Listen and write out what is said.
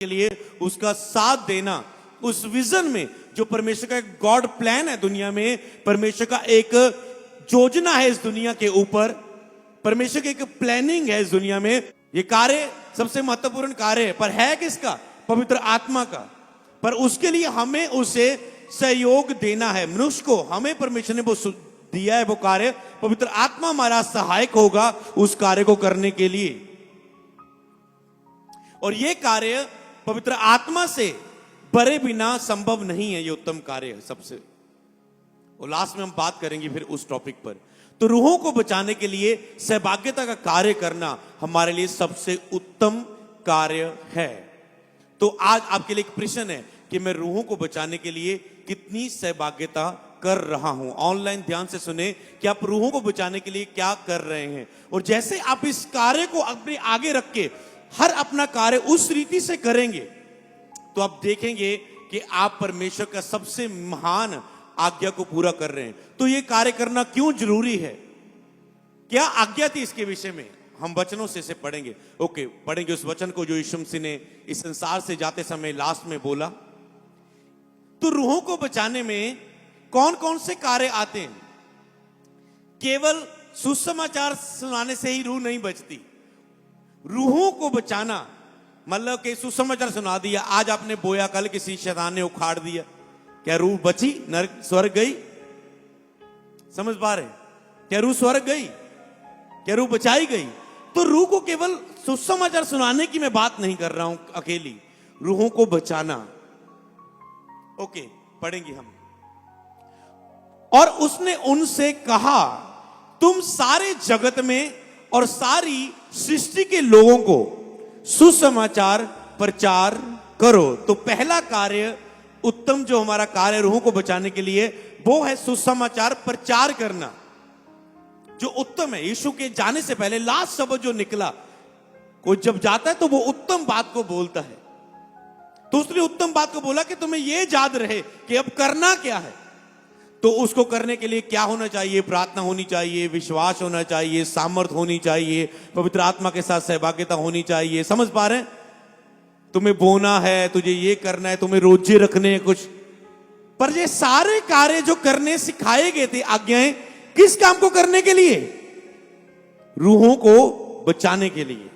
के लिए उसका साथ देना, उस विजन में जो परमेश्वर का एक गॉड प्लान है दुनिया में, परमेश्वर का एक योजना है इस दुनिया के ऊपर, परमेश्वर की एक प्लानिंग है इस दुनिया में। ये कार्य सबसे महत्वपूर्ण कार्य है, पर है किसका? पवित्र आत्मा का। पर उसके लिए हमें उसे सहयोग देना है। मनुष्य को हमें परमेश्वर ने वो दिया है वो कार्य, पवित्र आत्मा हमारा सहायक होगा उस कार्य को करने के लिए। और ये कार्य पवित्र आत्मा से बरे बिना संभव नहीं है। ये उत्तम कार्य है सबसे, और लास्ट में हम बात करेंगे फिर उस टॉपिक पर। तो रूहों को बचाने के लिए सहभागिता का कार्य करना हमारे लिए सबसे उत्तम कार्य है। तो आज आपके लिए एक प्रश्न है कि मैं रूहों को बचाने के लिए कितनी सहभागिता कर रहा हूं। ऑनलाइन ध्यान से सुने कि आप रूहों को बचाने के लिए क्या कर रहे हैं, और जैसे आप इस कार्य को अपने आगे रख के हर अपना कार्य उस रीति से करेंगे तो आप देखेंगे कि आप परमेश्वर का सबसे महान आज्ञा को पूरा कर रहे हैं। तो ये कार्य करना क्यों जरूरी है, क्या आज्ञा थी इसके विषय में, हम वचनों से इसे पढ़ेंगे। ओके, पढ़ेंगे उस वचन को जो यीशु मसीह ने इस संसार से जाते समय लास्ट में बोला। तो रूहों को बचाने में कौन कौन से कार्य आते हैं? केवल सुसमाचार सुनाने से ही रूह नहीं बचती। रूहों को बचाना मतलब कि सुसमाचार सुना दिया, आज आपने बोया, कल किसी शैतान ने उखाड़ दिया, क्या रूह बची? नरक स्वर्ग गई? समझ पा रहे? क्या रूह स्वर्ग गई? क्या रूह बचाई गई? तो रूह को केवल सुसमाचार सुनाने की मैं बात नहीं कर रहा हूं अकेली, रूहों को बचाना। ओके, पढ़ेंगे हम। और उसने उनसे कहा, तुम सारे जगत में और सारी सृष्टि के लोगों को सुसमाचार प्रचार करो। तो पहला कार्य, उत्तम जो हमारा कार्य रूहों को बचाने के लिए, वो है सुसमाचार प्रचार करना, जो उत्तम है। यीशु के जाने से पहले लास्ट शब्द जो निकला, कोई जब जाता है तो वो उत्तम बात को बोलता है। तो उसने उत्तम बात को बोला कि तुम्हें ये याद रहे कि अब करना क्या है। तो उसको करने के लिए क्या होना चाहिए? प्रार्थना होनी चाहिए, विश्वास होना चाहिए, सामर्थ होनी चाहिए, पवित्र आत्मा के साथ सहभागिता होनी चाहिए। समझ पा रहे हैं? तुम्हें बोना है, तुझे ये करना है, तुम्हें रोजे रखने हैं कुछ। पर ये सारे कार्य जो करने सिखाए गए थे, आज्ञाएं, किस काम को करने के लिए? रूहों को बचाने के लिए।